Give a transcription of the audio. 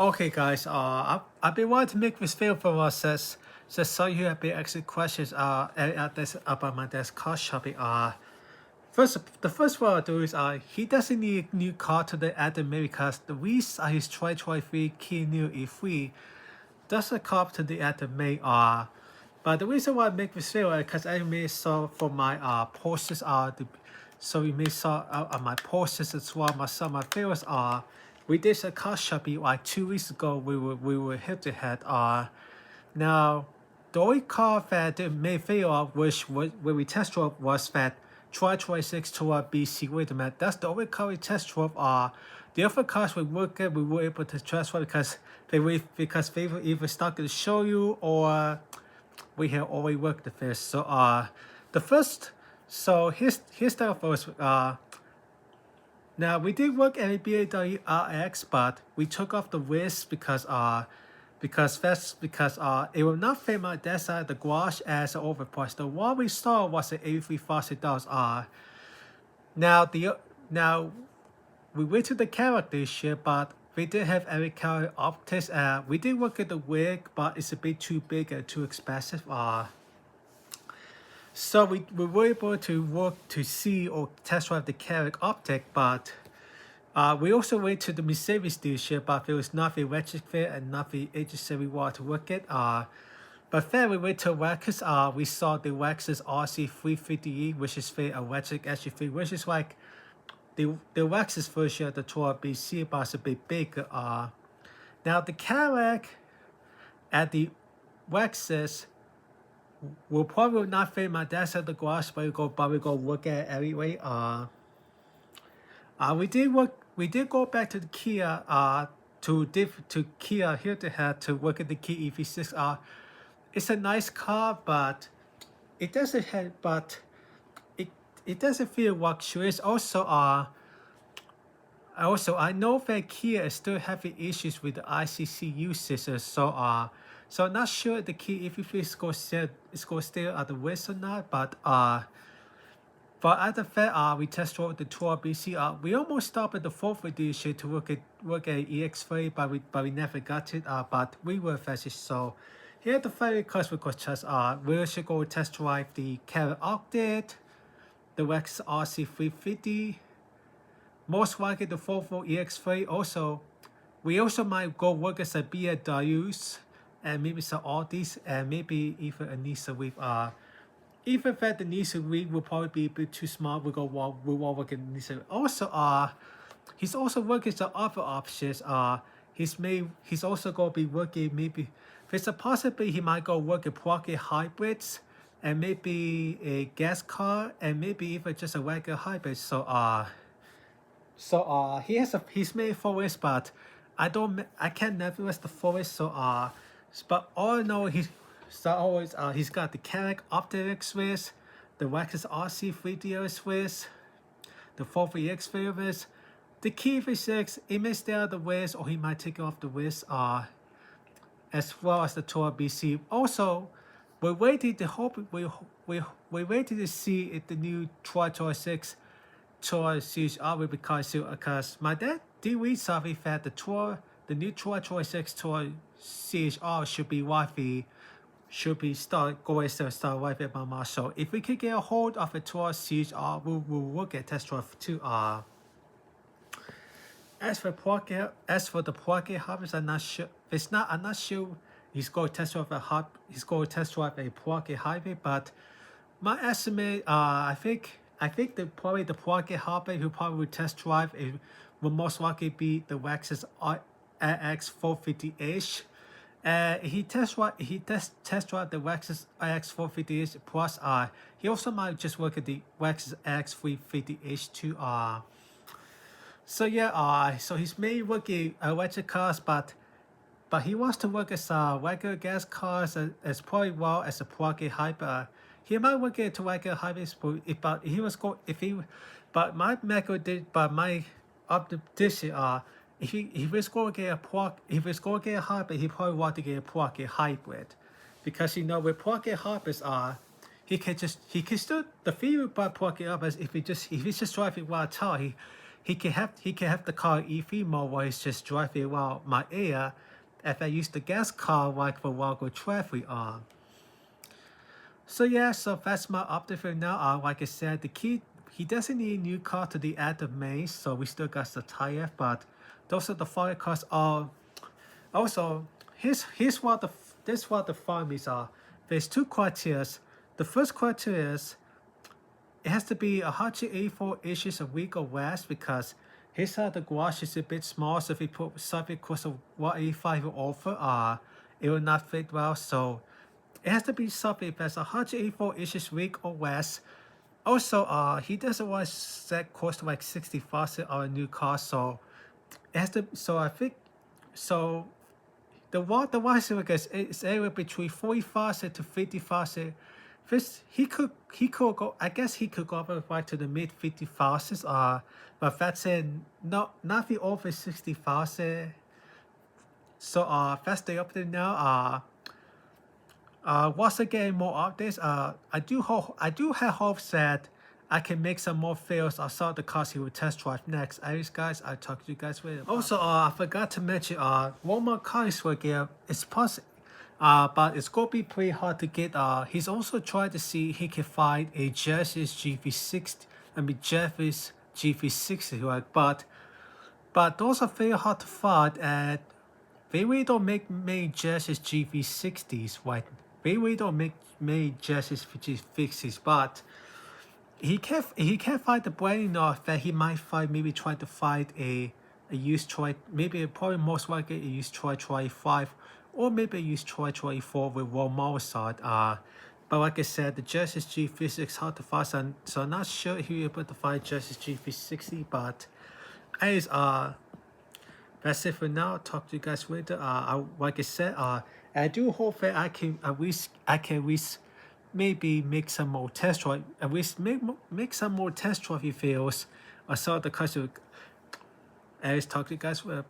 Okay, guys. I've been wanting to make this video for us just so you have been asking questions at this about my desk car shopping. First the first one I'll do is he doesn't need a new car today at the May because the reason his 2023 Kia Niro E3 doesn't come today at the May but the reason why I make this video is because I may saw for my posts so you may saw my posts as well. Some of my favorites are we did a car shopping like 2 weeks ago. We were head to head. Now the only car that they made video of which was where we test drove was that 2026 Toyota BC. Wait a minute, that's the only car we test drove. The other cars we were able to test drive they were either stuck to show you or we have already worked the first. So the first here's the first now we did work at a BMW RX, but we took off the wheels because it will not fit my that side of the garage as an overpriced. The one we saw was at $83,000. Now we went to the character this year, but we did have every character optics. We did work at the wig, but it's a bit too big and too expensive. So we were able to work to see or test drive the Carrick optic, but we also went to the Mercedes dealership, but there was nothing retrofit and nothing agency we wanted to work at. But then we went to Wax's. We saw the Wax's RC350E, which is for electric SUV, which is like the Wax's version of the Toyota BC, but it's a bit bigger. Now the Carrick at the Wax's will probably not fit my desk at the garage, but we go work at it anyway. We did go back to the Kia to Kia here to head to work at the Kia EV6. It's a nice car, but it doesn't feel luxurious. Also I know that Kia is still having issues with the ICCU system, so I'm not sure the Kia EV3 is going to stay at the west or not, but at the fact we test drove the Tour BC. We almost stopped at the fourth dealership to work at EX3, but we never got it. But we were fast. So here at the very customer just we should go test drive the Carrick Octet, the Rex RC350, most likely the Volvo EX3. Also, we also might go work as a BMWs and maybe some Audis and maybe even a Nissan with even that the Nissan Reef will probably be a bit too small. We will work in Nissan. Also, he's also working some other options. He's also going to be working maybe. There's a possibility he might go work in plug-in hybrids and maybe a gas car and maybe even just a regular hybrid. He's made forest, but I can't navigate the forest. But all I know he's got the Carrick Optics with, the Wax's RC3DO with, the 4VX with, the Kia V6. It may stay out the west or he might take off the west. As well as the Tour BC. Also, we're waiting to see if the new Tour 6 Tour CHR will become soon, because my dad did read something that the new Tour 6 Tour CHR should be start right at my mouth. So if we could get a hold of a Tour CHR, we'll get test drive too. As for the plug-in hybrids, I'm not sure. I'm not sure he's going to test drive a plug-in hybrid, but my estimate, I think the plug-in hybrid who probably would test drive it will most likely be the Wax's RX 450H. He test drive the Wax's RX 450H plus. He also might just work at the Wax's RX 350H too. So yeah, so he's mainly working electric cars, but he wants to work as regular gas cars as probably well as a plug-in hybrid. He might work into regular hybrids, but my optimism if he was going to get a hybrid, he probably want to get a plug-in hybrid, because with plug-in hybrids he can still the feeling about plug-in hybrids if he's just driving one car, he can have the car EV mode where he's just driving around my area. If I use the gas car like for local traffic So yeah, so that's my update for now. Like I said, the key he doesn't need a new car to the end of May, so we still got the tire. But those are the fire cars. Also, here's what the findings are. There's two criteria. The first criteria is it has to be 184 inches a week or less because his side of the garage is a bit small. So if we put something close to 185 or over, it will not fit well. So it has to be something that's 184 inches weak or less. Also, he doesn't want to set cost like 60,000 on a new car, so it has to. So I think so. The one is anywhere between 40,000 to 50,000. This he could go. I guess he could go up right to the mid 50,000s. But that's nothing over 60,000. So that's the update now. Once again, more updates. I do have hopes that I can make some more fails on some of the cars he will test drive next. Anyways, guys, I'll talk to you guys later. Also, I forgot to mention, one more car is will get. It's possible, but it's gonna be pretty hard to get. He's also trying to see if he can find a Genesis GV60. I mean, Genesis GV60, right? But those are very hard to find, and they really don't make many Genesis GV60s, right? They really don't make many Genesis GV60s, but he can't find the brand enough that he might maybe try to find a used Troy, maybe probably most likely a used Troy 5, or maybe a used Troy 4 with raw model side. But like I said, the Genesis GV60 is hard to find, so I'm not sure if you're able to find Genesis GV60. But anyways, that's it for now. Talk to you guys later. Like I said, I do hope that I can at least maybe make some more test drive. At least make some more test drive videos. I saw the customer. Anyways, talk to you guys later.